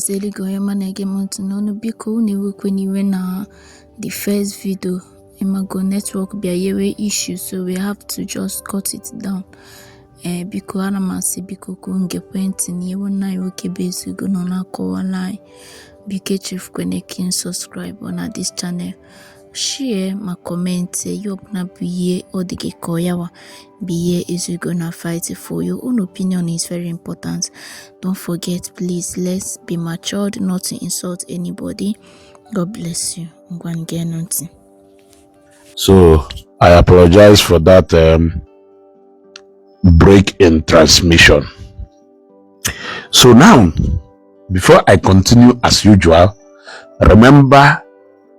Ezeugo manege montu n'onu biko unu na the first video imago network bịa issue, so we have to just cut it down. Biko ana masị biko kungepwenti ni ewo na iwoke Ezeugo no na kowa lai biko chefukwe subscribe on this channel, share ma comment yop na biye odige koyawa biye Ezeugo na fight for your own opinion is very important. Don't forget, please, let's be matured not to insult anybody. God bless you. So I apologize for that break in transmission. So now, before I continue as usual, remember,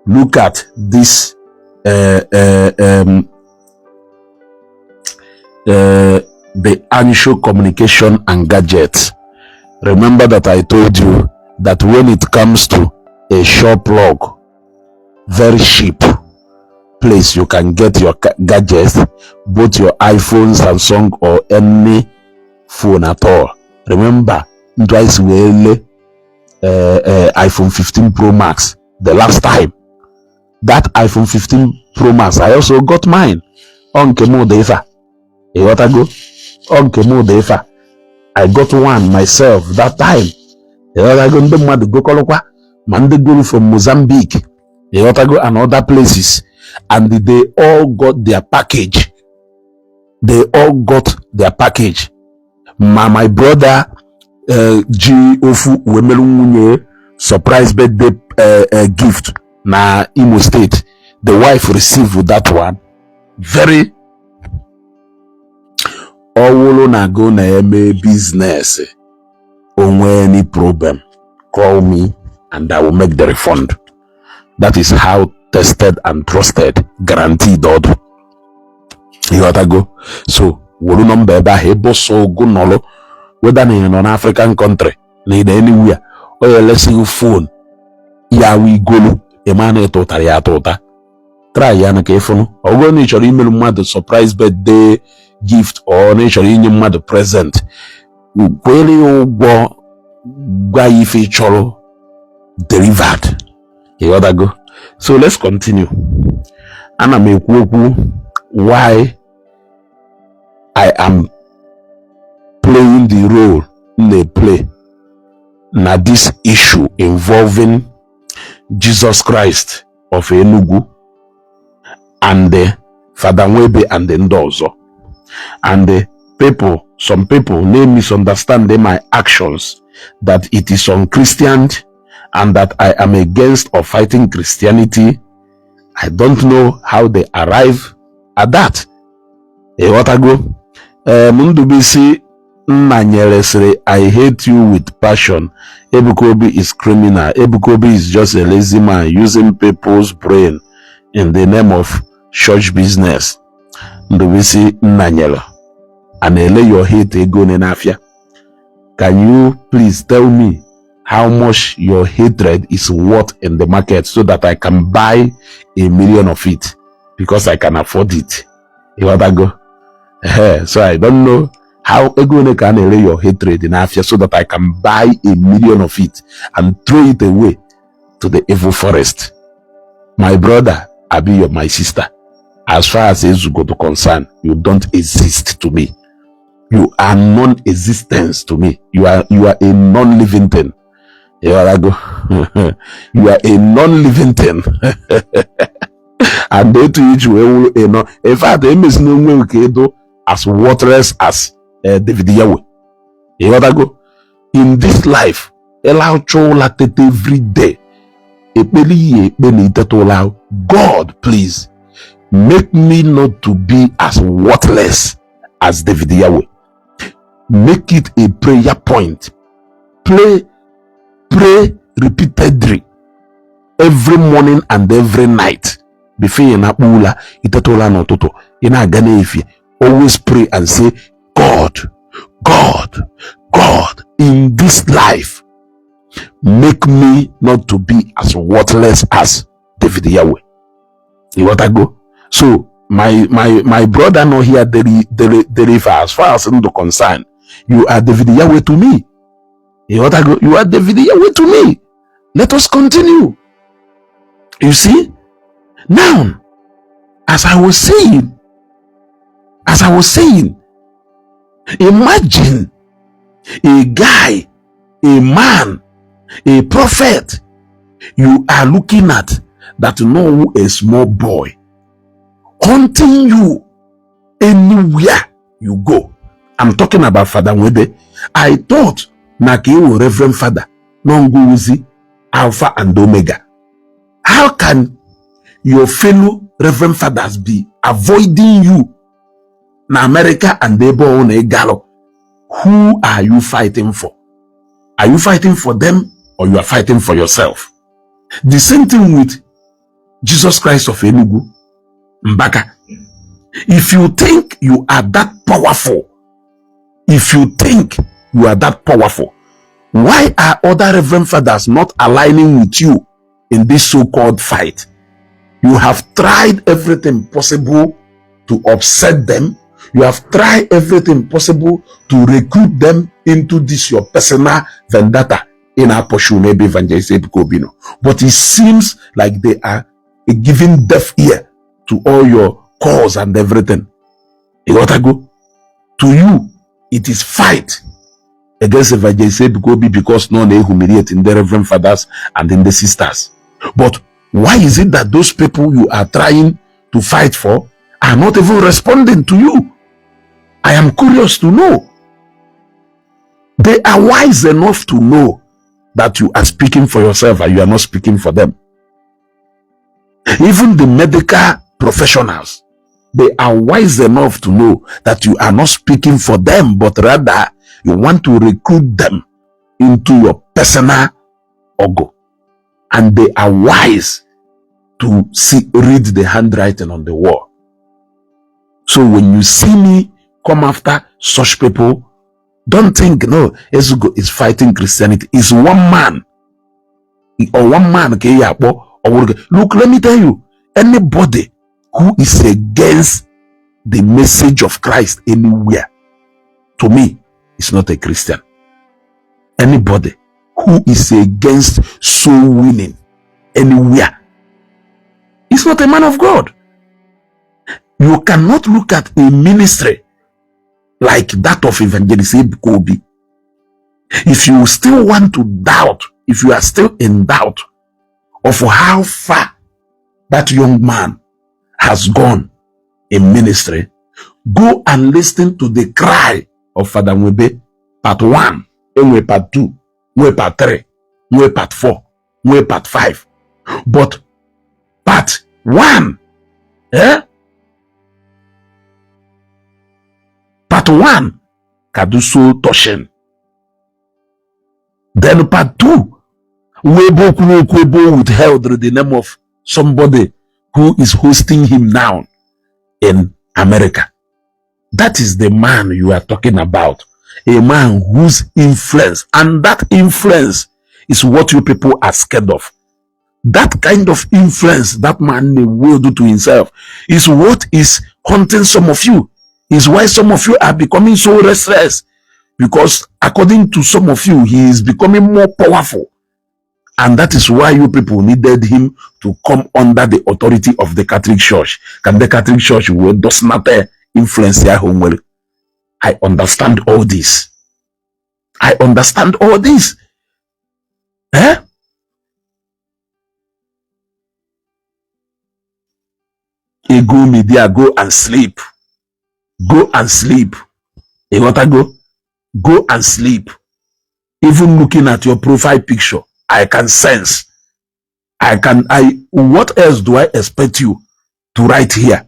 look at this the annual communication and gadgets. Remember that I told you that when it comes to a shop log, very cheap place you can get your gadgets, both your iPhone, Samsung, or any phone at all. Remember, twice we iPhone 15 Pro Max the last time. That iPhone 15 Pro Max, I also got mine on Kemo Defa. You got to go on Kemo Defa. I got one myself that time. You got to go Kolokwa, Mandeguru from Mozambique. You got to go and other places, and they all got their package. They all got their package. My brother G Ofu Wemelunye surprise birthday gift na Imo State. The wife received that one. Very all na go na eme business. On any problem, call me and I will make the refund. That is how tested and trusted, guaranteed. You gotta go. So wolu number eba hebo so go nolo, whether in an African country, need anywhere, or let's see phone. Ya we go emane totally atota. Try yana kefono. Or go nature email mother surprise birthday gift or nature in mother present. Kweli go gwa feature delivered. You gotta go. So let's continue. And I'm why I am playing the role they play now this issue involving Jesus Christ of Enugu and the Father Webe and the Ndozo, and the people, some people may misunderstand my actions, that it is unchristian and that I am against or fighting Christianity. I don't know how they arrive at that. Ewotago Mundubisi Nanyelesre, I hate you with passion. Ebukobi is criminal. Ebukobi is just a lazy man using people's brain in the name of church business. Ndubisi Nanyelo. And lay your hate ego nenafia. Can you please tell me how much your hatred is worth in the market so that I can buy 1 million of it, because I can afford it? You want to go? So I don't know how ego can lay your hatred in Afia so that I can buy 1 million of it and throw it away to the evil forest. My brother, Abi, my sister, as far as Ezeugo is concerned, you don't exist to me. You are non-existence to me. You are a non-living thing. You are a non-living thing. And they to each way, you know, in fact, they miss no way as worthless as David Yahweh. You gotta go in this life. Allow chocolate every day. God, please make me not to be as worthless as David Yahweh. Make it a prayer point. Pray repeatedly every morning and every night. Before you na pula itatola no toto ina gane ifi, always pray and say, God, in this life, make me not to be as worthless as David Yahweh. You want to go? So my brother no here deliver as far as I'm concerned. You are David Yahweh to me. You ought to go, you are David, yeah, wait to me. Let us continue. You see? Now, as I was saying, imagine a guy, a man, a prophet you are looking at that know a small boy hunting you anywhere you go. I'm talking about Father Nwebe. I thought Nakiwo Reverend Father Nonguzi Alpha and Omega. How can your fellow Reverend Fathers be avoiding you na America and they born a gallo? Who are you fighting for? Are you fighting for them or you are fighting for yourself? The same thing with Jesus Christ of Enugu, Mbaka. If you think you are that powerful, why are other Reverend Fathers not aligning with you in this so-called fight? You have tried everything possible to upset them. You have tried everything possible to recruit them into this your personal vendetta in our portion, maybe Evangelist Ezeugo. But it seems like they are giving deaf ear to all your calls and everything. You got to go. To you, it is fight against Evangelist Ezeugo because no they humiliate in the Reverend Fathers and in the sisters. But why is it that those people you are trying to fight for are not even responding to you? I am curious to know. They are wise enough to know that you are speaking for yourself and you are not speaking for them. Even the medical professionals, they are wise enough to know that you are not speaking for them, but rather you want to recruit them into your personal ogo. And they are wise to read the handwriting on the wall. So when you see me come after such people, don't think, no, Ezeugo is fighting Christianity. It's one man. Or one man. Look, let me tell you, anybody who is against the message of Christ anywhere, to me, is not a Christian. Anybody who is against soul winning anywhere is not a man of God. You cannot look at a ministry like that of Evangelist Ezeugo. If you still want to doubt, if you are still in doubt of how far that young man has gone in ministry, go and listen to the cry of Father Nwebe, part 1, Nwe part 2, Nwe part 3, Nwe part 4, Nwe part 5. But part 1, part 1, Kaduso Toshen. Then part 2, Webo withheld the name of somebody who is hosting him now in America. That is the man you are talking about. A man whose influence, and that influence is what you people are scared of. That kind of influence that man will do to himself is what is haunting some of you. Is why some of you are becoming so restless, because according to some of you, he is becoming more powerful. And that is why you people needed him to come under the authority of the Catholic Church. Can the Catholic Church does not influence their home well? I understand all this. I understand all this. Ego media, go and sleep. Go and sleep. You want to go? Go and sleep. Even looking at your profile picture, I can sense. What else do I expect you to write here?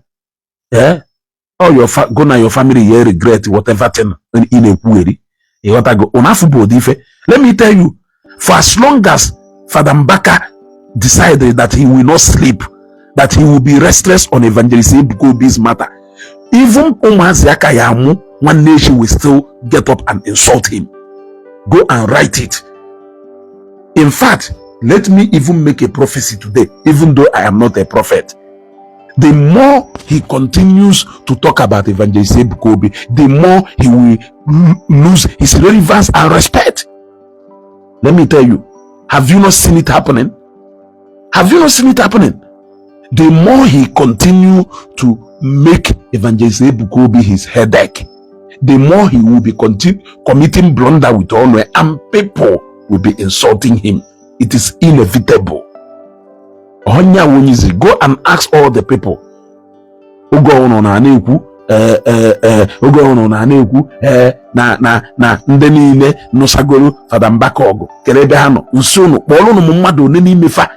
Oh, your family here regret whatever thing in a query. You want to go? Let me tell you, for as long as Father Mbaka decided that he will not sleep, that he will be restless on Evangelist Ezeugo's matter, even one nation will still get up and insult him. Go and write it. In fact, let me even make a prophecy today, even though I am not a prophet. The more he continues to talk about Evangelist Ezeugo, the more he will lose his relevance and respect. Let me tell you, have you not seen it happening? Have you not seen it happening? The more he continue to make Evangelist Ezeugo be his headache, the more he will be committing blunder with honor, and people will be insulting him. It is inevitable. Go and ask all the people who go on na-ekwu na ndị niile nụsagoro Fada Mbaka ọgụ kere ebe ha nọ nso nụ kpọrọ ụmụ mmadụ one n'ime fa.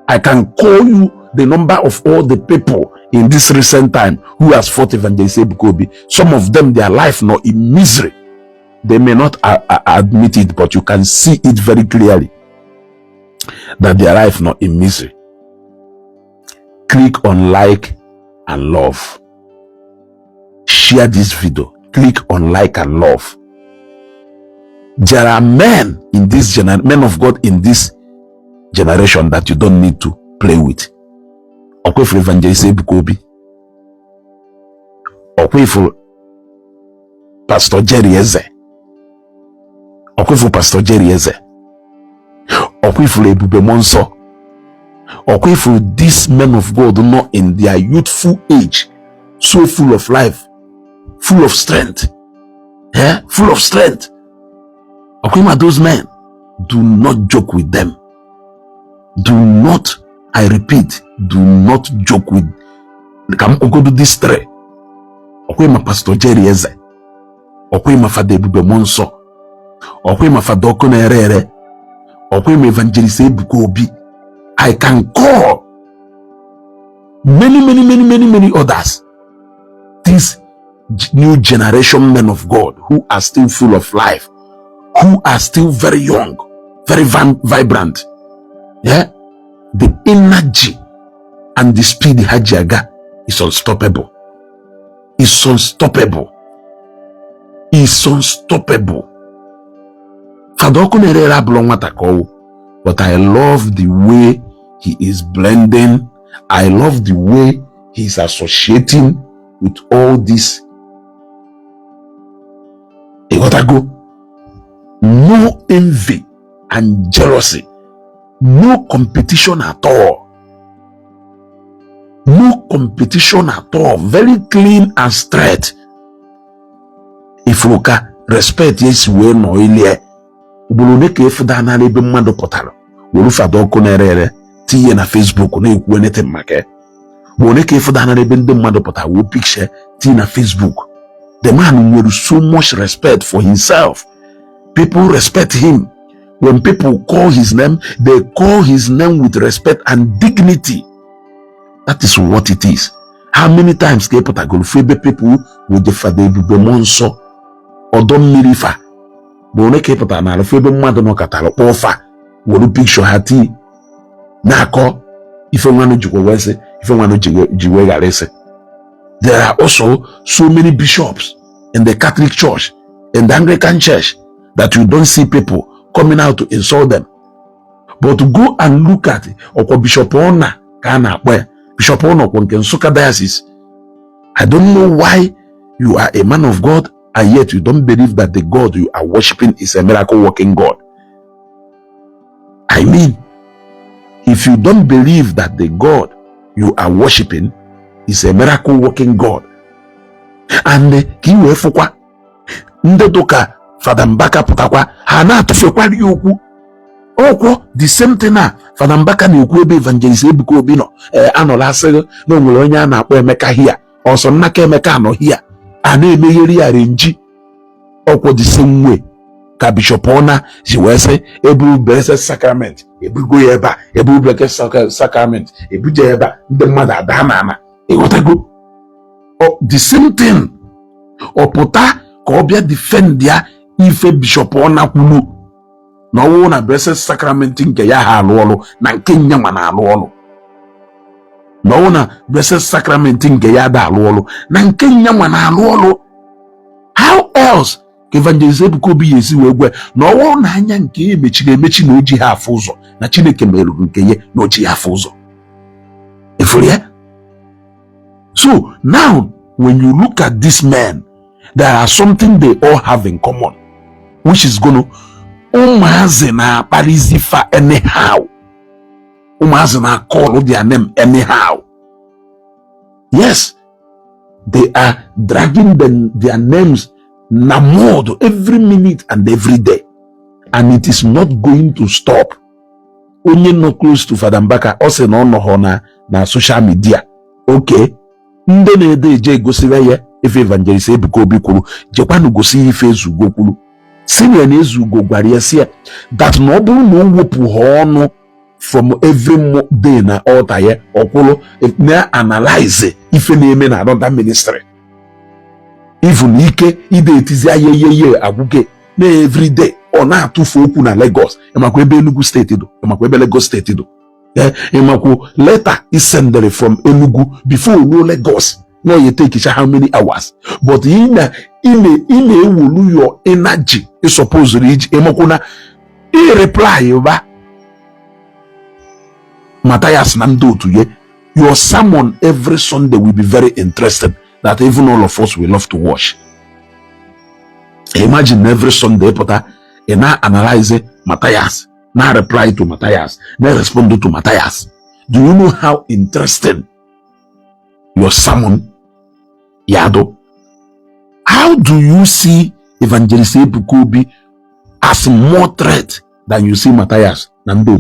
I can call you the number of all the people in this recent time who has fought Evangelist Ezeugo. Some of them, their life not in misery. They may not admit it, but you can see it very clearly that their life not in misery. Click on like and love. Share this video. Click on like and love. There are men in this men of God in this generation that you don't need to play with. Okay, for Evangelist Ezeugo, okay, for Pastor Jerry Eze, okay, for Pastor Jerry Eze, okay, for Ebube Monso, okay, for these men of God not in their youthful age, so full of life, full of strength, full of strength. Okay, those men, do not joke with them. Do not, I repeat, do not joke with. Come go do this three. Okay, my Pastor Jerry Eze. Okay, my Father Ebube Monso. Okay, my Father Okonerere. Okay, my Evangelist Ezeugo. I can call many others. These new generation men of God who are still full of life, who are still very young, very vibrant. Yeah, the energy and the speed Hajiaga is unstoppable. It's unstoppable. It's unstoppable. But I love the way he is blending. I love the way he is associating with all this. He gotta go. No envy and jealousy. No competition at all. No competition at all. Very clean and straight. If you can respect, yes, we know ilie. Ubuluneke ifuda na lebe mwando potalo. Wolufa doko nerere. Tiye na Facebook ne ukuwenete make. Ubuluneke ifuda na lebe mwando potalo. Wo picture tiye na Facebook. The man with so much respect for himself. People respect him. When people call his name, they call his name with respect and dignity. That is what it is. How many times people with the Father Ebube Monso Odom Mirifa Bone Kepota na Febe Madono Katalo Ofa Wolu picture hati Nako if you want to Juwese, if you want to Jiwegalese. There are also so many bishops in the Catholic Church and the Anglican Church that you don't see people coming out to insult them. But to go and look at it, or Bishop Ona Kana, where Bishop Ona Suka Diocese. I don't know why you are a man of God and yet you don't believe that the God you are worshiping is a miracle working God. I mean, if you don't believe that the God you are worshiping is a miracle working God, and Kiwe Fukwa Ndedoka Fada Mbaka putakwa hana tufekwali yoku okwo the same thing na Fada Mbaka na okwu ebe Evangelist Ezeugo no anola asego no nwere onye a na-akpọ Emeka hia ọsọ nnaka Emeka anọ hia ana emegheri arenji okwo the same way ka Bishop Ona ji wese ebu blessed sacrament ebugo yeba ebu blessed sacrament ebuje yeba ndị mmadụ ada na ana ịghọtago the same thing ọpụta ka ọbịa defend ya ife Bishop Ona kwulu na ọwụ na blessed sacrament nke ya ha alụ ọlụ na nke nyama na alụ ọlụ na ọwụ na blessed sacrament nke ya da alụ ọlụ na nke nyama na alụ ọlụ. How else ka Evangelist Ezeugo yesi wee gwe na ọwụ na anya nke emechiri emechi na oji ha afụ ụzọ na Chineke merụrụ nke ya na oji ha afụ ụzọ. So now when you look at this man, there are something they all have in common, which is going to Umazi na parizifa anyhow. Umazi na call their name anyhow. Yes, they are dragging their names namod every minute and every day, and it is not going to stop. Onye no close to Father Mbaka, also no na social media. Okay, nde na-ede je gosiwe ya ife evangelist Ebuka Obi kwuru, jekwanu gosi ife Ezeugo kwuru. Senior na Ezeugo gwara ya si that no bụrụ na o wepụ ha ọnụ from every day na altar ya ọkwụrụ na analyze ife na-eme na another ministry. Even ike ide etizi ayeyeye agwụge na every day ọ na-atụfu okwu na Lagos. Emakwa ebe Enugu steeti do, emakwa ebe Lagos steeti do. Emakwa letter is sent from Enugu before no Lagos. No, you take it how many hours? But in ewolu your energy is supposed to reach emakuna reply ba Matthias Nando to ye. Your sermon every Sunday will be very interesting, that even all of us will love to watch. Imagine every Sunday, Potter, and now analyze Matthias, now reply to Matthias, now respond to Matthias. Do you know how interesting your sermon, Yado? How do you see Evangelist Ebuka Obi as more threat than you see Matthias Nando?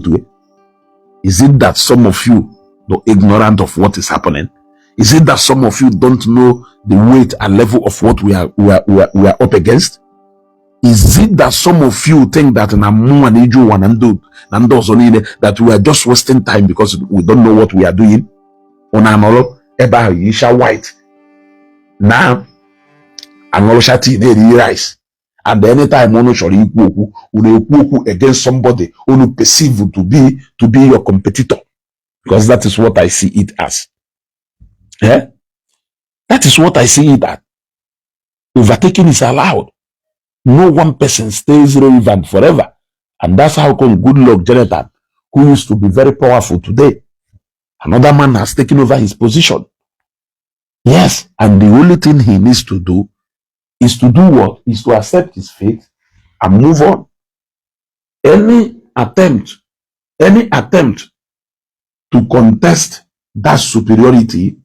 Is it that some of you are ignorant of what is happening? Is it that some of you don't know the weight and level of what we are up against? Is it that some of you think that that we are just wasting time because we don't know what we are doing? White. Now, rice. And anytime against somebody who perceive to be your competitor, because that is what I see it as. Yeah? That is what I see it as. Overtaking is allowed. No one person stays relevant forever. And that's how come good luck Jonathan, who used to be very powerful today, another man has taken over his position. Yes, and the only thing he needs to do is to do what? Is to accept his fate and move on. Any attempt to contest that superiority,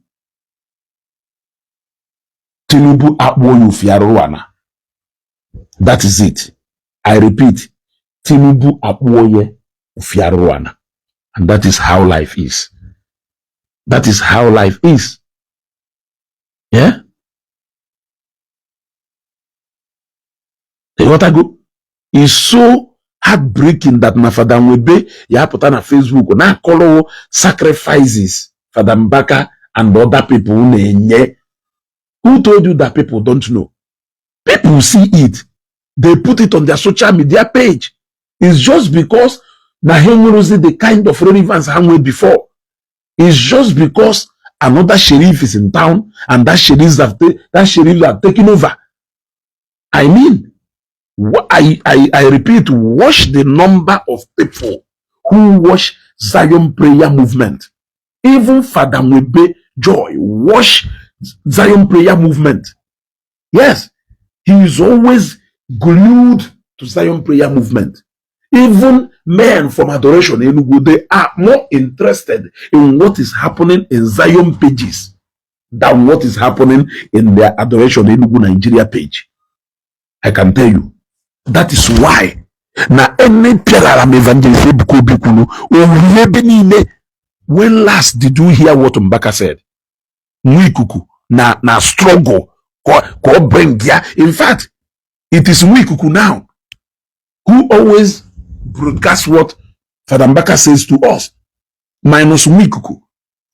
Tinubu Akwoyu Fiarowana. That is it. I repeat, Tinubu Akwoye Fiarowana. And that is how life is. That is how life is. Yeah? What I go is so heartbreaking that my father Nwebe ya put on a Facebook na call sacrifices Father Mbaka and other people who told you that people don't know? People see it. They put it on their social media page. It's just because Nahenyorozi the kind of relevance hangway before. It's just because another sheriff is in town and that sheriff have taken over. I mean, I repeat, watch the number of people who watch Zion prayer movement. Even Father Nwebe Joy watch Zion prayer movement. Yes, he is always glued to Zion prayer movement. Even men from adoration, they are more interested in what is happening in Zion pages than what is happening in their adoration Enugu Nigeria page. I can tell you. That is why na any pelaram evangelist Ebuka Obi kwuru, when last did you hear what Mbaka said? Mwikuku na struggle ko bring ya. In fact, it is Mwikuku now who always broadcast what Father Mbaka says to us. Minus Mwikuku,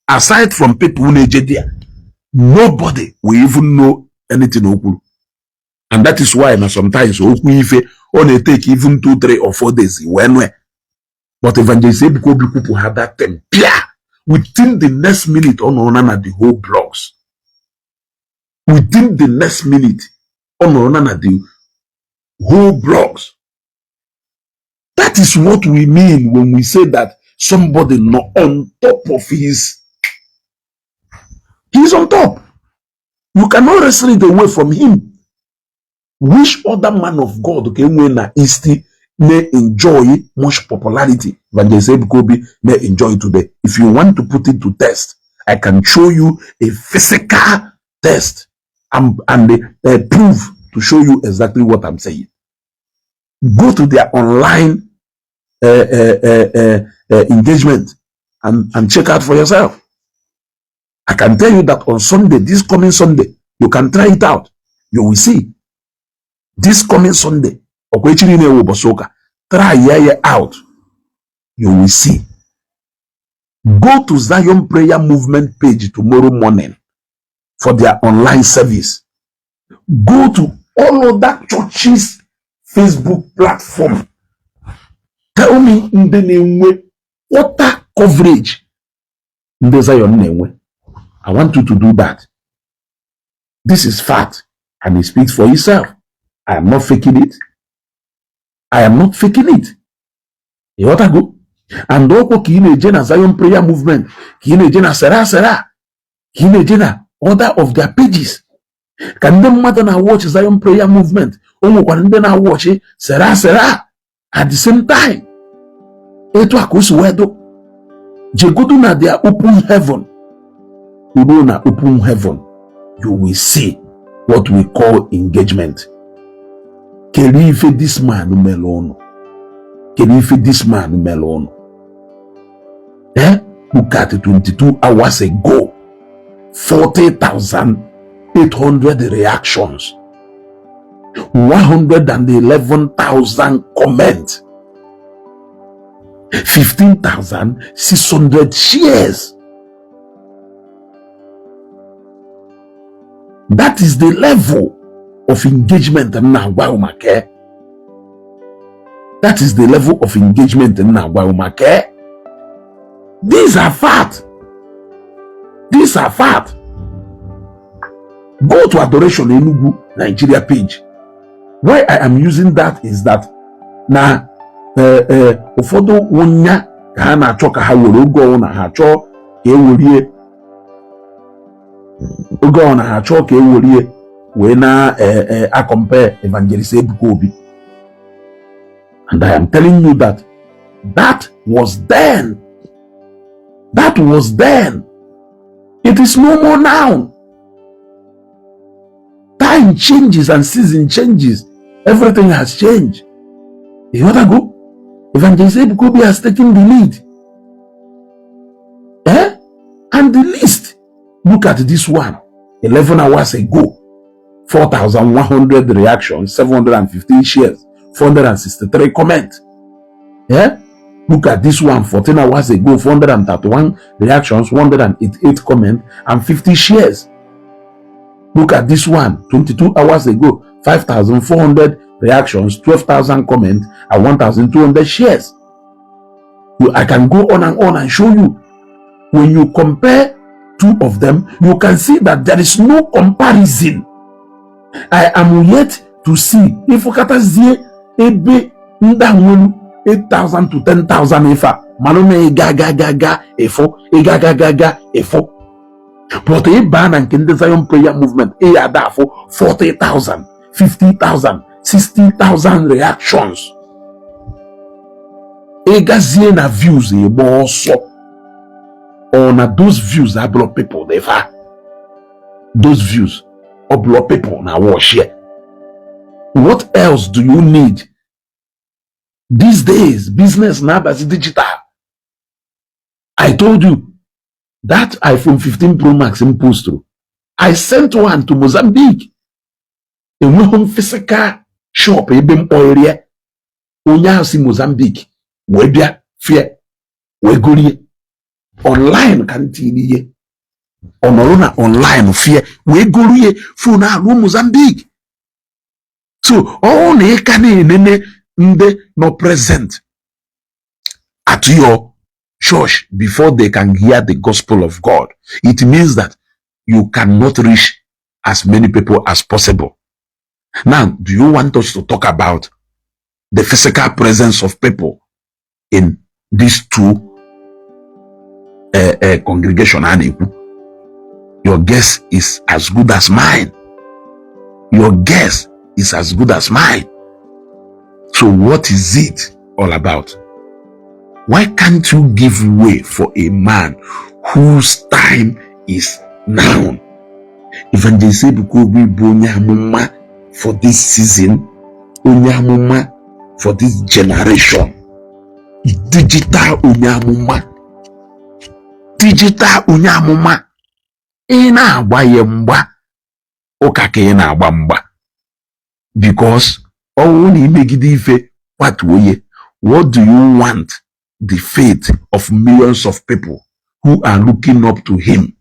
aside from people who there, nobody will even know anything Okulu. And that is why now sometimes only take even 2, 3, or 4 days. But Evangelist Ebuka Obi people have that time. Within the next minute, on the whole blogs. Within the next minute, on the whole blogs. That is what we mean when we say that somebody not on top of he's on top. You cannot wrestle it away from him. Which other man of God can win a may enjoy much popularity. Evangelist Ebukobi may enjoy today. If you want to put it to test, I can show you a physical test and a proof to show you exactly what I'm saying. Go to their online engagement and check out for yourself. I can tell you that on Sunday, this coming Sunday, you can try it out. You will see. This coming Sunday, try it out. You will see. Go to Zion Prayer Movement page tomorrow morning for their online service. Go to all of that churches' Facebook platform. Tell me in the name way, what coverage in the Zion name way. I want you to do that. This is fact, and it speaks for itself. I am not faking it. I am not faking it. You want to go? And also, Kine Jena Zion Prayer Movement, Kine Jena Sera, Kine Jena order of their pages. Can them matter now watch Zion Prayer Movement? Omo can them now watch it Sera at the same time. Eto akuswedo. Jegodu na their open heaven. Udo na open heaven. You will see what we call engagement. Kerife this man melono. Kerife this man melono. Look at it 22 hours ago. 40,800 reactions. 111,000 comments. 15,600 shares. That is the level of engagement now. That is the level of engagement now. These are facts. These are facts. Go to Adoration Enugu Nigeria page. Why I am using that is that na ụfọdụ wonya ka ha na-achọ ka ha were oge ọnwụ na ha achọ ka ewerie oge ọnwụ na ha achọ ka ewerie wee na compare Evangelist Ebukobi. And I am telling you that was then. That was then. It is no more now. Time changes and season changes. Everything has changed. You want to go? Evangelist Ebukobi has taken the lead. And the list. Look at this one. 11 hours ago. 4,100 reactions, 715 shares, 463 comments. Look at this one. 14 hours ago. 431 reactions, 188 comments, and 50 shares. Look at this one. 22 hours ago. 5,400 reactions, 12,000 comments, and 1,200 shares. I can go on and show you. When you compare two of them, you can see that there is no comparison. I am yet to see if Okatazie ebe ndawolu 8,000 to 10,000 efa manome gaga efo. But a ban and the Zion Prayer Movement ada for 40,000, 50,000, 60,000 reactions. Egazie na views also. On those views I block people never. Those views or block people now watch here. What else do you need? These days, business now is digital. I told you that iPhone 15 Pro Max in post through. I sent one to Mozambique. In one physical shop, in area. Onya si Mozambique. Webia fear. Weguri. Online kantini. Onorona online fear. Weguri. Funa no Mozambique. So all ne kane nene nde no present at your church before they can hear the gospel of God. It means that you cannot reach as many people as possible. Now, do you want us to talk about the physical presence of people in these two congregations? Your guess is as good as mine. Your guess is as good as mine. So what is it all about? Why can't you give way for a man whose time is now? Evangelist Ezeugo will be onye for this season, onye for this generation. Digital onye digital onye ị na-agba ya mgba ụka ka ị na-agba mgba, because ọnwụ na imegide ife kwatuo ya. What do you want the fate of millions of people who are looking up to him?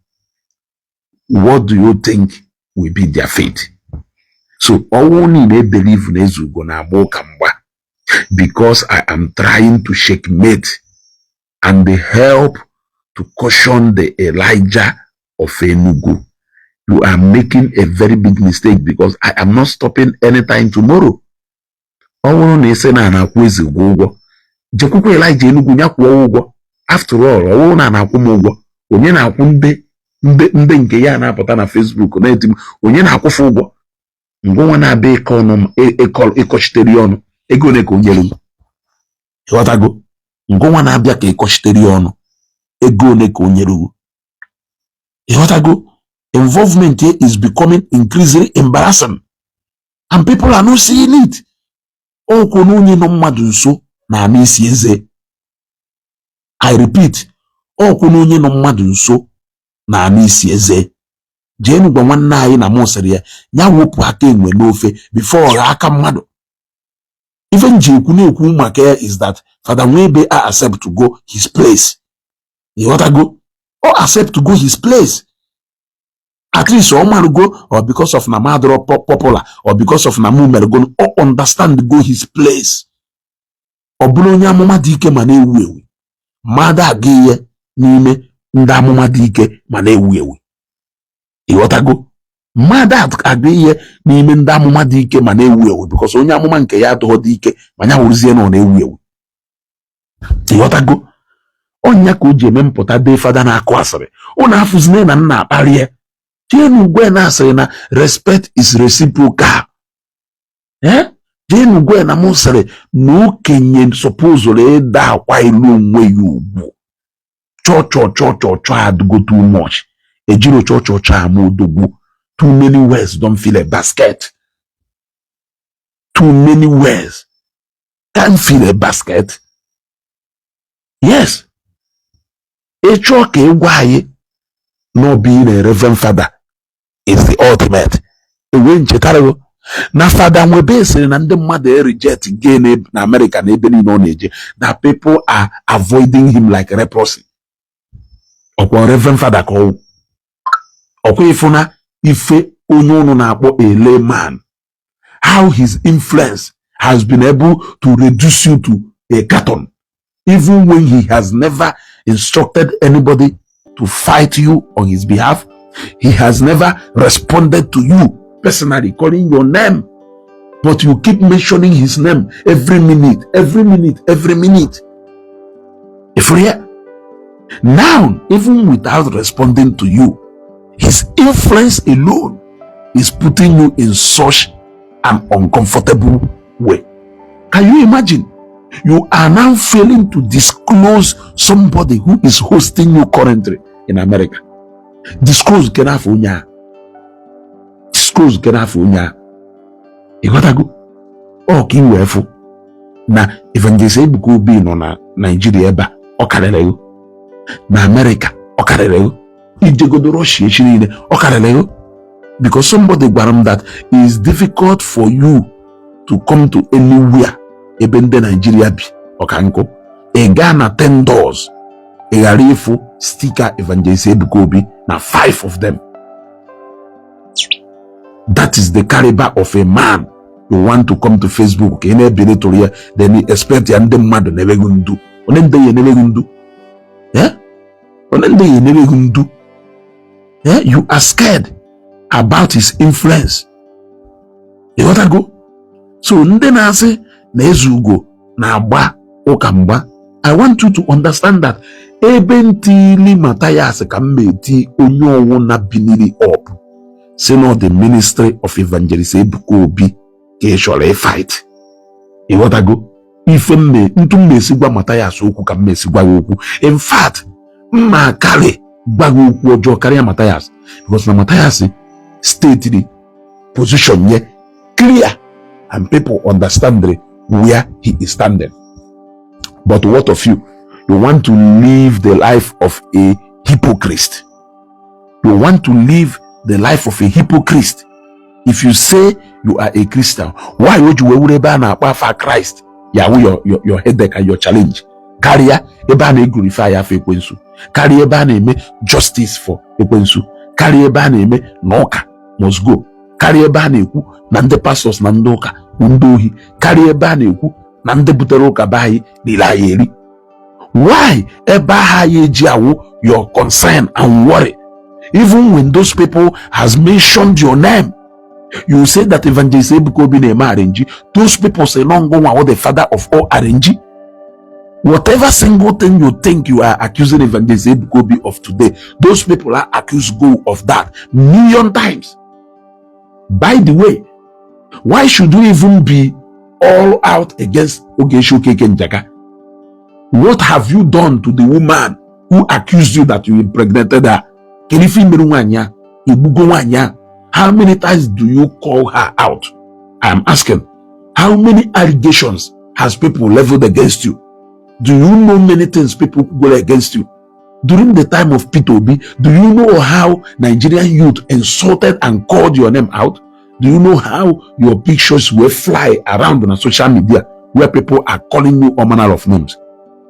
What do you think will be their fate? So ọnwụ niile believe na Ezeugo na-agba ụka mgba because I am trying to checkmate and help to caution the Elijah of Enugu. You are making a very big mistake because I am not stopping anytime tomorrow. Ọwụrụ na ese na na-akwụ Ezeugo ụgwọ, jekwukwa Elijah Enugu nya kwụọ ụgwọ. After all, ọwụrụ na na-akwụ m ụgwọ, onye na-akwụ ndị nke ya na-apụta na Facebook na-eti m, onye na-akwụfu ụgwọ? Ngwa na-abịa ịkọchitere ọnụ, ego ole ka o nyere m? Ịghọtago? Ngwa na-abịa ka ịkọchitere ọnụ, ego ole ka o nyere m? Ịghọtago? Involvement here is becoming increasingly embarrassing, and people are not seeing it. Okwu n'onye nọ mmadụ nso na-ama isi eze. I repeat, okwu n'onye nọ mmadụ nso na-ama isi eze. Jenu gwa nwanne anyị na mụ sịrị ya wepụ aka enwe n'ofe before ọha aka mmadụ. Even ji ekwu na-ekwu maka ya is that Father Nwebe accept to go his place. Ịghọtago? Or accept to go his place. At least Omar go, or because of Namadro popular, or because of Namu go, or understand go his place. Or Bulonya Momadike Manewe. Mada Geye Nime Ndamomadike Manewe. Iwotago? Mada Ageye Nime Ndamomadike Manewe, because Onya Momanke Yato Dike, Manya Uziano Newe. Iwotago? Onya kuje mempota de fada na akwasare. Ona afuzne na nna parie. Jenu gwe na asere na respect is reciprocal. Jenu gwe na musere no kenye supposedly da kwa ilu onwe ya ugbu. Cho had go too much. Ejiro cho amodogbu. Too many words don't fill a basket. Too many words can't fill a basket. Yes. Echo ke gwaye no being a reverend father is the ultimate. Na Father Nwebe say na ndị mmadụ reject gay na America na ebe niile ọ na-eje, that people are avoiding him like leprosy. Ọkwa reverend father ka ọkwa ifuna ife onye unu na-akpọ a layman, how his influence has been able to reduce you to a carton, even when he has never instructed anybody to fight you on his behalf. He has never responded to you personally, calling your name, but you keep mentioning his name every minute. If we now, even without responding to you, his influence alone is putting you in such an uncomfortable way. Can you imagine? You are now failing to disclose somebody who is hosting you currently in America. Disclose kenafunya. You gotta go. Oh, kiwefu. Na Evangelist Ezeugo be no na Nigeria ba okarelego. Na America okarelego. Ijegodo Russia shirine okarelego. Because somebody gwaram that it is difficult for you to come to anywhere ebende Nigeria bi okanko. A Ghana 10 doors. A Arifu sticker Evangelist Ezeugo be na 5 of them. That is the caliber of a man. You want to come to Facebook, then you expect you mad never going to do. Yeah? You are scared about his influence. You gotta go. So ndena say na Ezeugo na agba okamba. I want you to understand that ebentili Matthias kameti onye owo na binili up. Say no, the ministry of Evangelist Ezeugo be casually fight. ịghọtago ife ntu mmesigwa Matthias okwu ka mmesigwa ya okwu. In fact, mma karị gbago okwu ọjọọ karịa Matthias, because na Matthias state the position ye clear and people understand where he is standing. But what of you? You want to live the life of a hypocrite. You want to live the life of a hypocrite. If you say you are a Christian, why would you ever for Christ? Yeah, your headache and your challenge. Carrier ebane glorify ya fekwensu. Carrier ebane me justice for ekwensu. Carrier ebane me noka must go. Carrier ebane ku nande pastors nandoka undohi. Carrier ebane ku nande buteroka bahi nilayeri. Why ebahaye jiawo your concern and worry? Even when those people has mentioned your name, you say that Evangelist Ezeugo be name arrange. Those people say no go what the father of all arrange. Whatever single thing you think you are accusing Evangelist Ezeugo of today, those people are accused go of that million times. By the way, why should you even be all out against Ogesho Kenjaka? What have you done to the woman who accused you that you impregnated her? How many times do you call her out? I am asking, how many allegations has people leveled against you? Do you know many things people go against you? During the time of P2B, do you know how Nigerian youth insulted and called your name out? Do you know how your pictures will fly around on social media where people are calling you all manner of names?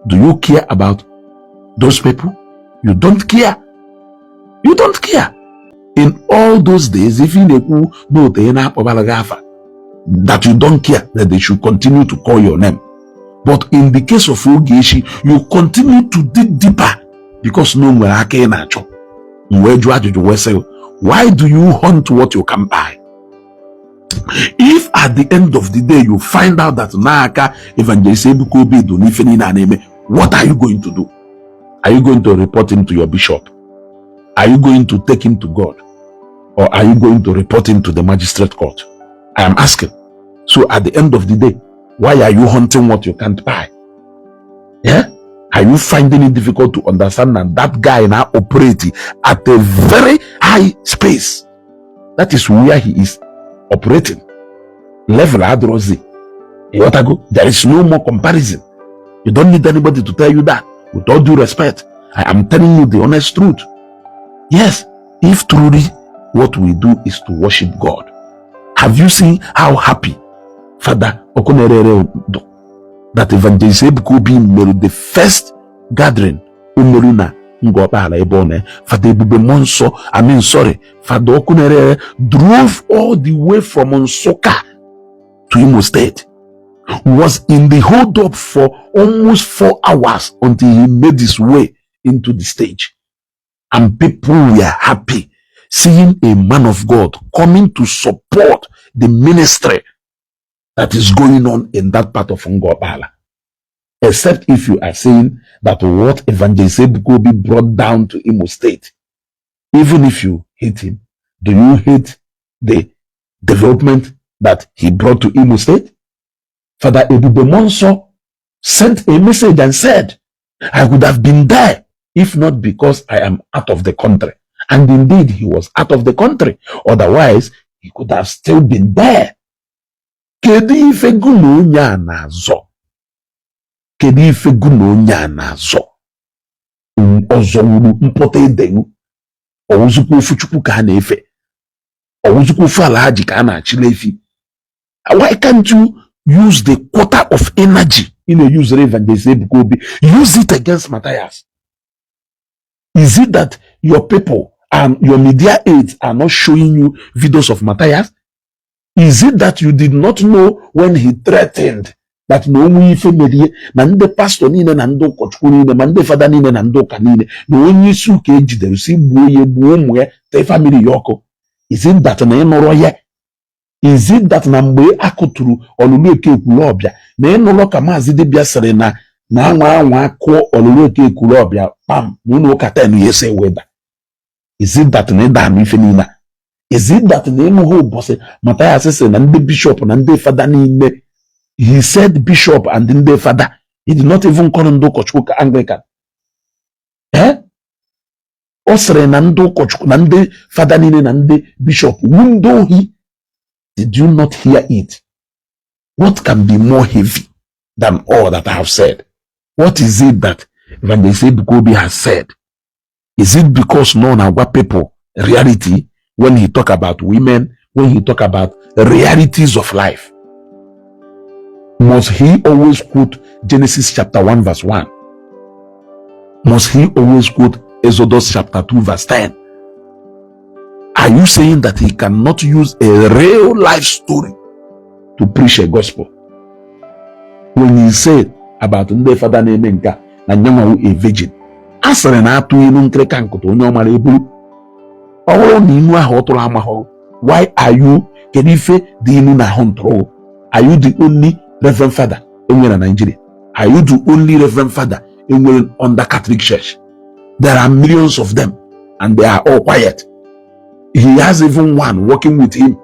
Do you care about those people? You don't care. You don't care. In all those days, if you know that you don't care, that they should continue to call your name. But in the case of Ogeshi, you continue to dig deeper because no one nacho. Why do you hunt what you can buy? If at the end of the day you find out that Naka Evangelist Ezeugo be donifeni na name, what are you going to do? Are you going to report him to your bishop? Are you going to take him to God? Or are you going to report him to the magistrate court? I am asking. So at the end of the day, why are you hunting what you can't buy? Yeah? Are you finding it difficult to understand that that guy now operating at a very high space? That is where he is operating. Level Adrozi. There is no more comparison. You don't need anybody to tell you that. With all due respect, I am telling you the honest truth. Yes, if truly what we do is to worship God. Have you seen how happy Father Okonerere that Evangelist Ezeugo made the first gathering Umeruna Ngopala Ebone Father Ebube Monso Father Okonerere drove all the way from Onsoka to Imo State, was in the hold up for almost 4 hours until he made his way into the stage. And people were happy seeing a man of God coming to support the ministry that is going on in that part of Ngopala. Except if you are saying that what Evangelist Ezeugo brought down to Imo State, even if you hate him, do you hate the development that he brought to Imo State? Father Ebube Monso sent a message and said, I would have been there if not because I am out of the country. And indeed, he was out of the country. Otherwise, he could have still been there. Kedu ife guno nya nazo? Kedu ife guno nya nazo? Ozowuru mpote edenu. Owuzukwu fuchukwu ka na efe. Owuzukwu fu alaji ka na achile efi. Why can't you use the quarter of energy in a user Evangelist Ezeugo? Use it against Matthias. Is it that your people and your media aides are not showing you videos of Matthias? Is it that you did not know when he threatened that no we family nande pastor nine nando kochukwu nine mande father nine nando kanine no onye su ka ejidere si gbuo ye gbuo ụmụ te family yoko? Is it that na ịnọrọ ya? Is it that na mgbe akụturu ọlụlụ eke ekwulu ọbịa na ịnọrọ ka Maazị Dibia sịrị na anwa akụọ ọlụlụ eke ekwulu ọbịa pam n'ụlọ ụka 10 yese weda? Is it that na ịda anụ ife niile? Is it that na ịnụ ha ụbọchị Matthias sị na ndị bishọp na ndị fada niile He said bishop and then the father. He did not even call him Kochuk Anglican. Osre Nando Kochuk Nande Father Nine Nande Bishop. Window he did you not hear it? What can be more heavy than all that I have said? What is it that Evangelist Bukobi has said? Is it because none of what people reality when he talk about women, when he talk about the realities of life? Must he always quote Genesis chapter 1 verse 1? Must he always quote Exodus chapter 2 verse 10? Are you saying that he cannot use a real life story to preach a gospel? When he said about Nde Father Nemenka and Nyamawu a virgin, asere na atu inu nkreka nkoto onye omara eburu owo ni inu aho toro amaho. Why are you kenife the inu na hontro? Are you the only Reverend Father in Nigeria? Are you the only Reverend Father in under Catholic Church? There are millions of them and they are all quiet. He has even one working with him.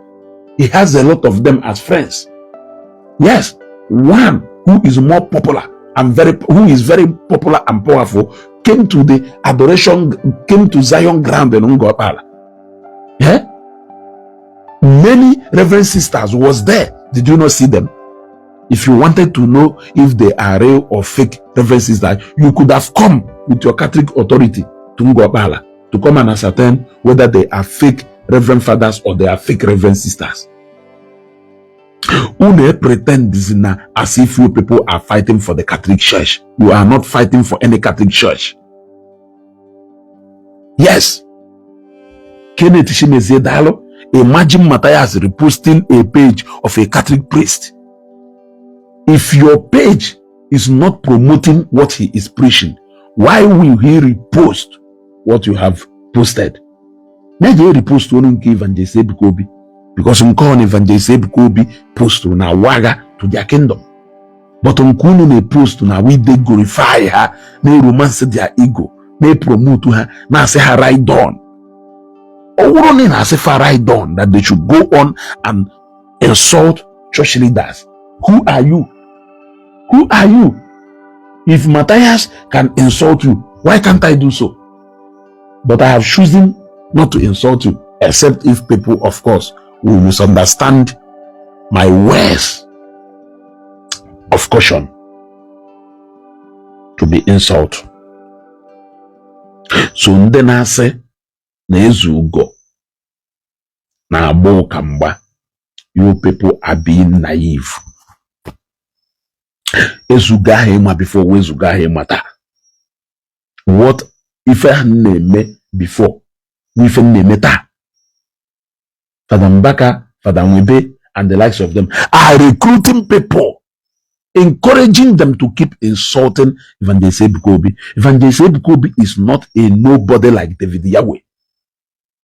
He has a lot of them as friends. Yes, one who is more popular and who is very popular and powerful came to the adoration, came to Zion ground in Ngopala. Yeah? Many Reverend sisters was there. Did you not see them? If you wanted to know if they are real or fake Reverend sisters, you could have come with your Catholic authority to Ngopala to come and ascertain whether they are fake Reverend Fathers or they are fake Reverend sisters. Une pretend as if you people are fighting for the Catholic Church. You are not fighting for any Catholic Church. Yes. Kenneth Shimezedalo, imagine Matthias reposting a page of a Catholic priest. If your page is not promoting what he is preaching, why will he repost what you have posted? Maybe repost one Evangelist Bukobi. Because Evangelist Bukobi post na waga to their kingdom. But Nkunu ne post na we they glorify her, they romance their ego, they promote her, na say her right on. Or na say her right on that they should go on and insult church leaders. Who are you? Who are you? If Matthias can insult you, why can't I do so? But I have chosen not to insult you, except if people, of course, will misunderstand my words of caution to be insult. So ndena say na Ezeugo na abo kamba, you people are being naive. Ezeugo hema before Ezeugo hema. What if I name before? If I name ta? Father Mbaka, Father Mwebe, and the likes of them are recruiting people, encouraging them to keep insulting Evangelist Bukobi. Evangelist Bukobi is not a nobody like David Yahweh.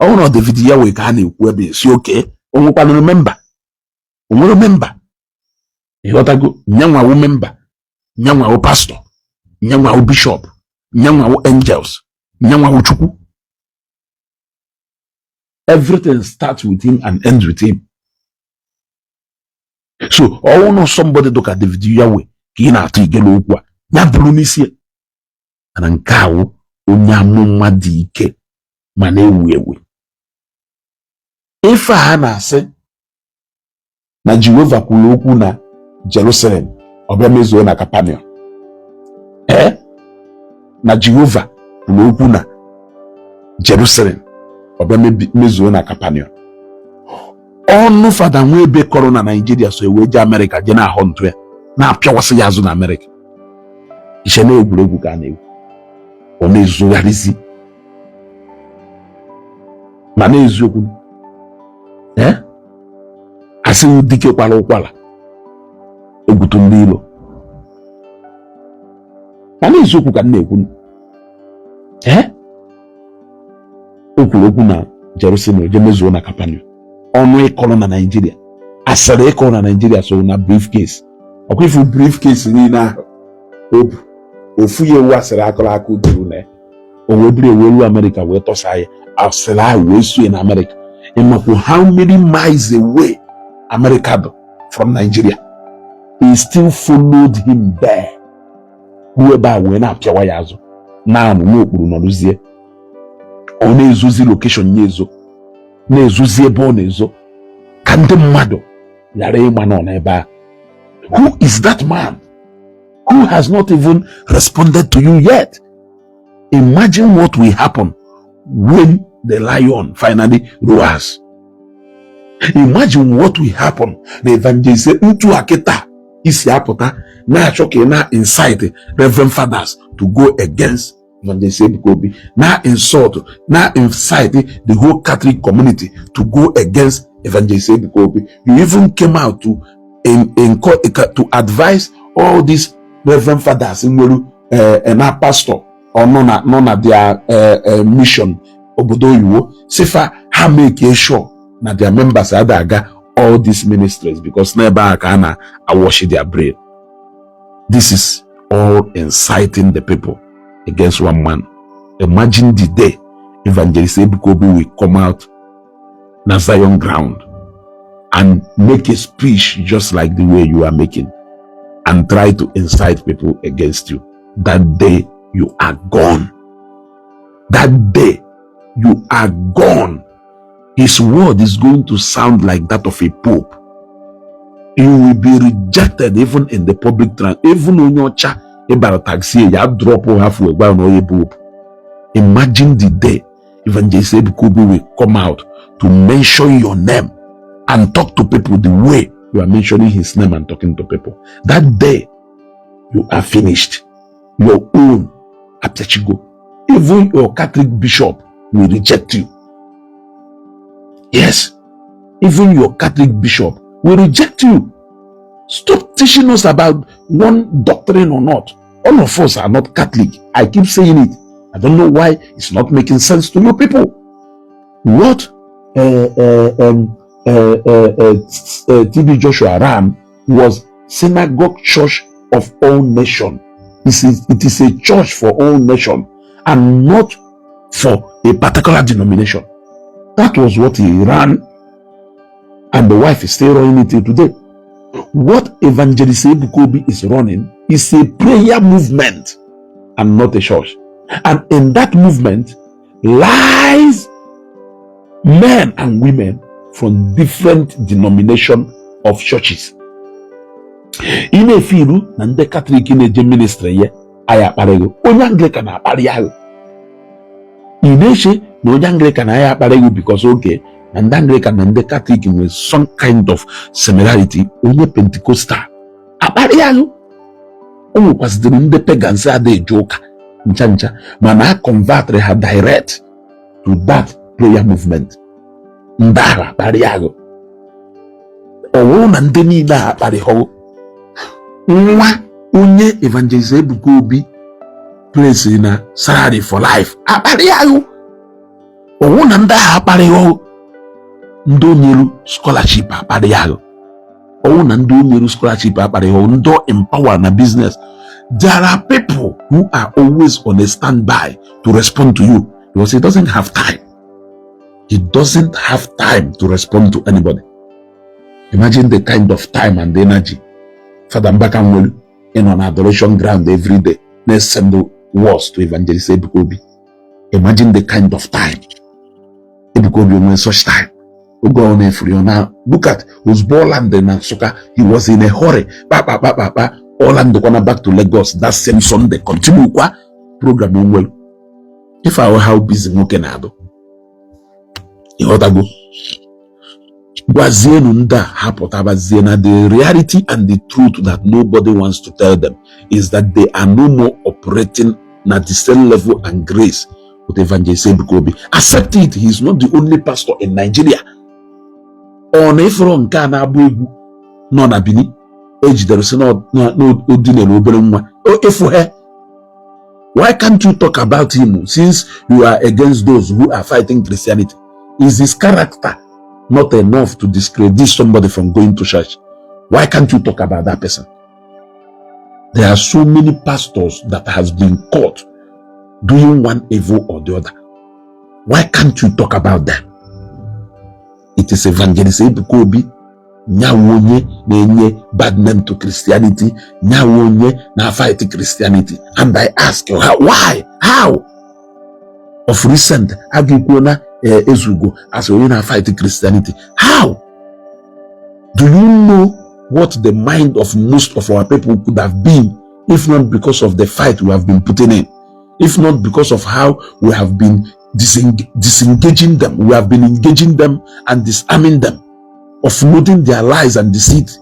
Oh no, David Yahweh can be okay. Oh, can remember. Oh, remember. You got to go. Nyangwa member, Nyangwa pastor, Nyangwa bishop, Nyangwa angels, Nyangwa chuku. Everything starts with him and ends with him. So, I want know somebody look at David Yahweh. Kina tigelo kwa. Na brunisi. Anankawo onyamuma dike manewewe. Ifa hana se na Jehovah kuloku na Jerusalem obemezo na Capernaum. Na Jehovah kuloku na Jerusalem obemezo na Capernaum. Onu Father Mwebe kọrọ na Nigeria so eweje America je na ahonto ya na apịawasị ya azụ na America. Ishe na egwuregwu ka na-egwu. Ọ na-ezugharịzi. Ma na-eziokwu. Asị dike kwala ụkwala. Egwutu ndị ilo. Ma na-eziokwu ka na-ekwu. Okwuregwu na Jerusalem je mezuo na Capernaum. Ọnụ ịkọrọ na Nigeria. Asịrị ịkọrọ na Nigeria so na briefcase. Ọkwa ifu briefcase niile ahụ. Ofu ye wa asịrị akọrọ aka uduru na o webiri ewelu America wee tọsa ya. Asịrị ahụ wee sue na America. Ịmakwu how many miles away America do from Nigeria. he still followed him there. Whoever went up your wires now no Brunozie on a Zuzi location yezo, ne Zuzi bonezo, Kandem Mado, Yare Manon Eba. Who is that man who has not even responded to you yet? Imagine what will happen when the lion finally roars. Imagine what will happen. The evangelist said, "Into aketa isi apota na choke na incite reverend fathers to go against evangelist Ebukobi. Na insult, na incite the whole Catholic community to go against evangelist Ebukobi. You even came out to advise all these reverend fathers in and our pastor or none of their mission obodo yiwo sefa ha make sure na their members adaga all these ministries because never akana awash their brain." This is all inciting the people against one man. Imagine the day evangelist Ebukobi will come out na Zion ground and make a speech just like the way you are making and try to incite people against you. That day you are gone. That day you are gone. His word is going to sound like that of a pope. You will be rejected even in the public transit. Even on your cha about taxi, you drop halfway by no pope. Imagine the day evangelist Ebukobi will come out to mention your name and talk to people the way you are mentioning his name and talking to people. That day you are finished. Your own Ezeugo. Even your Catholic bishop will reject you. Yes, even your Catholic bishop will reject you. Stop teaching us about one doctrine or not. All of us are not Catholic. I keep saying it. I don't know why it's not making sense to you people. What TB Joshua ran was Synagogue Church of All Nations. It is a church for all nations and not for a particular denomination. That was what he ran, and the wife is still running it till today. What evangelist Ebukobi is running is a prayer movement and not a church. And in that movement lies men and women from different denominations of churches. In a field, and the Catholic in a ministry, I apparego. Only Anglican apparego. In a no Anglican I apparego because okay, and Anglican and the Catholic with some kind of similarity. Only Pentecostal apparego. Oh, was the pagans are the joke. Nchanja, man, I convert her direct to that prayer movement. Ndara apparego. Oh, and the nida apparego. Nwa onye evangelist Ebukobi place na salary for life akpari ayo owo na nda akpari o ndo nyelu scholarship akpari ayo owo na ndo nyelu scholarship akpari o ndo empower na business. There are people who are always on a standby to respond to you because he doesn't have time. He doesn't have time to respond to anybody. Imagine the kind of time and the energy Father Mbaka will in on adoration ground every day. Let's send the words to evangelist Ebukobi. Imagine the kind of time Ebukobi when such time. We go on free now. Look at who's Boland and Soka. He was in a hurry. All and the corner back to Lagos. That same Sunday. Continue kwa program well. If I were how busy looking at it. You ought to go. The reality and the truth that nobody wants to tell them is that they are no more operating at the same level and grace with evangelist Ebukobi. Accept it, he is not the only pastor in Nigeria. On a front can abu no na bini age there is no why can't you talk about him since you are against those who are fighting Christianity? Is his character not enough to discredit somebody from going to church? Why can't you talk about that person? There are so many pastors that has been caught doing one evil or the other. Why can't you talk about them? It is evangelist Ebukobi nyawonye na-enye bad name to Christianity, nyawonye na fight Christianity. And I ask you, why? How? Of recent, agikwana Ezeugo as we na fight Christianity. How? Do you know what the mind of most of our people could have been, if not because of the fight we have been putting in, if not because of how we have been disengaging them, we have been engaging them and disarming them, offloading their lies and deceit,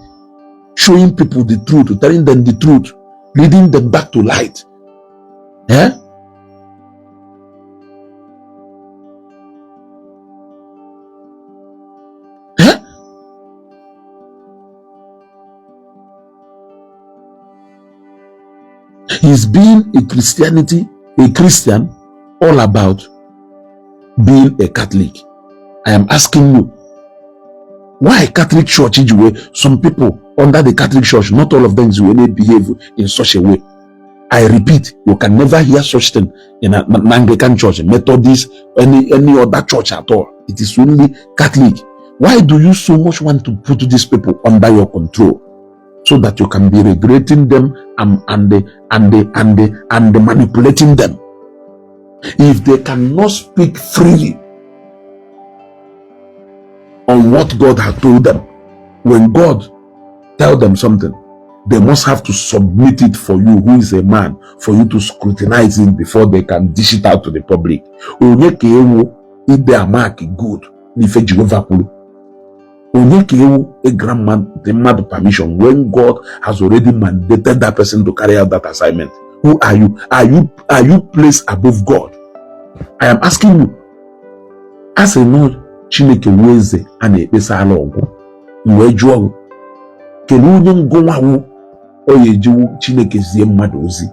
showing people the truth, telling them the truth, leading them back to light. Eh? Eh? He's being a Christian, all about being a Catholic. I am asking you, why Catholic Church? Some people under the Catholic Church, not all of them will behave in such a way. I repeat, you can never hear such thing in an Anglican church, Methodist, any other church at all. It is only Catholic. Why do you so much want to put these people under your control, so that you can be regulating them and manipulating them? If they cannot speak freely on what God has told them, when God tells them something, they must have to submit it for you, who is a man, for you to scrutinize it before they can dish it out to the public. If they are mark good, if a grandman demand permission when God has already mandated that person to carry out that assignment. Who are you? Are you placed above God? I am asking you. As a no Chineke weze and a pesala ogu, uwejuo kenunye ngwawu oyeju Chineke zie madozi,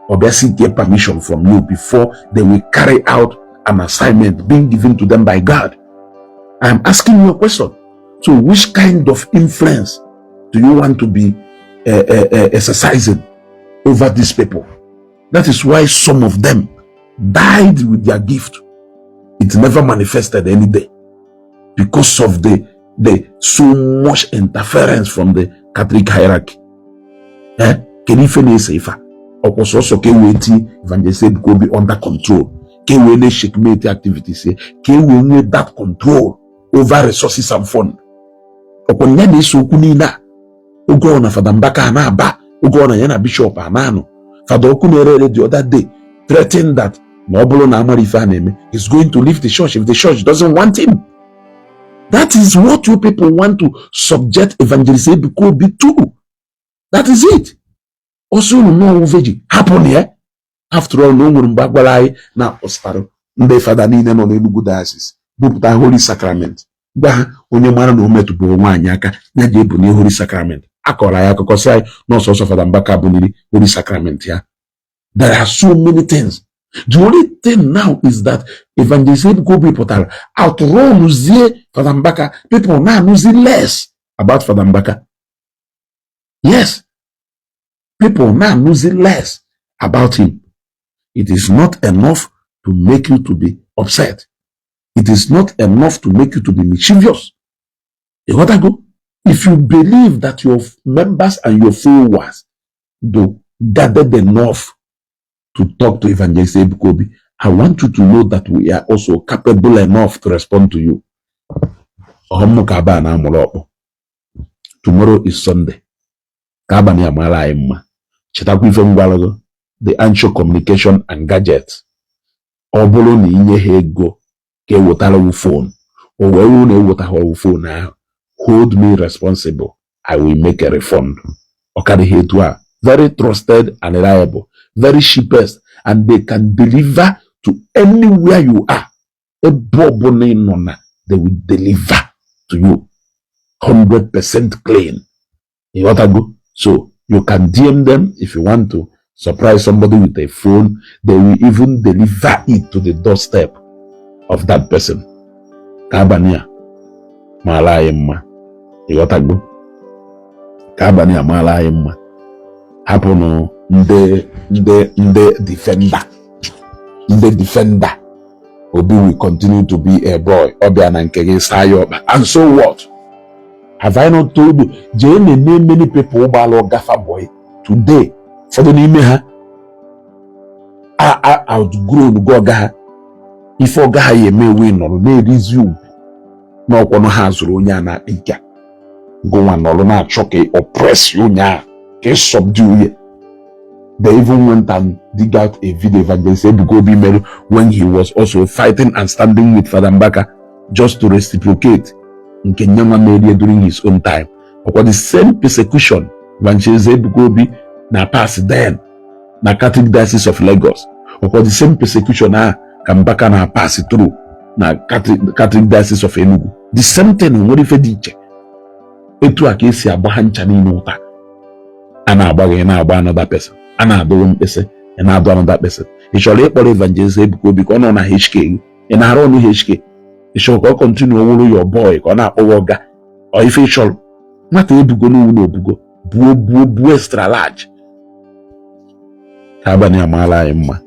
or they seek their permission from you before they will carry out an assignment being given to them by God. I am asking you a question. So which kind of influence do you want to be exercising over these people? That is why some of them died with their gift. It never manifested any day because of the so much interference from the Catholic hierarchy. Can you finish safer? Or also can wait evangelist go be under control? Can we checkmate activities? Can we need that control over resources and funds? Okonya ni sokunina ugo na Father Mbaka na aba ugo na yana bishop anano. Father Okunere the other day threatened that Nobolo na Amarifa is going to leave the church if the church doesn't want him. That is what you people want to subject evangelist Ebukobi to. That is it. Also no uveji happen here. After all, no Mbaka na Ostaro. Mbe Father Nina no Enugu diocese. Buputa Holy Sacrament. Onye mara na umetu bụ nwaanyị aka ya ji ebu Holy Sacrament. Akọrọ ya akụkọ sai na ọsọsọ Father Mbaka bụ Holy Sacrament ya. There are so many things. The only thing now is that evangelist go be portal outrun nuzie Father Mbaka. People now know less about Father Mbaka. Yes. People now know less about him. It is not enough to make you to be upset. It is not enough to make you to be mischievous. You got to go. If you believe that your members and your followers do gathered enough to talk to Evangelist Ebukobi, I want you to know that we are also capable enough to respond to you. Tomorrow is Sunday. The ancho communication and gadget. Obolo ni inye ego. Ke wotala phone or where you know what our phone now, hold me responsible. I will make a refund. Okadi Hetwa, very trusted and reliable, very cheapest, and they can deliver to anywhere you are. A bobone nona, they will deliver to you 100% clean. You want to go? So you can DM them if you want to surprise somebody with a phone. They will even deliver it to the doorstep of that person. Kabania Malaima. You got to go. Kabania Malaima. Hapono the defender. The defender. Obi will continue to be a boy. Obi anankege sayo. And so what? Have I not told you? Jane name many people about Gafa boy today. For the name ha outgrown Goga. If Oga ye may win or may resume. No one has Runyana Ika. Go on or not choke oppress you now. Case subdue ye. They even went and dig out a video evangelist Ezeugo when he was also fighting and standing with Father Mbaka just to reciprocate in Kenyama media during his own time. Because the same persecution evangelist Ezeugo na pass then na Catholic Diocese of Lagos. Because the same persecution Mbaka na pass through na Catholic Diocese of Enugu. The same thing what if a DJ etu akesi abahancha ni nota ana abage na aba another person. Ana do one person and I do another person. It shall let evangelist Ezeugo because on a HK and I don't HK. It shall continue over your boy or not over or if it shall not Ezeugo no bugo extra large. Kabani amala emma.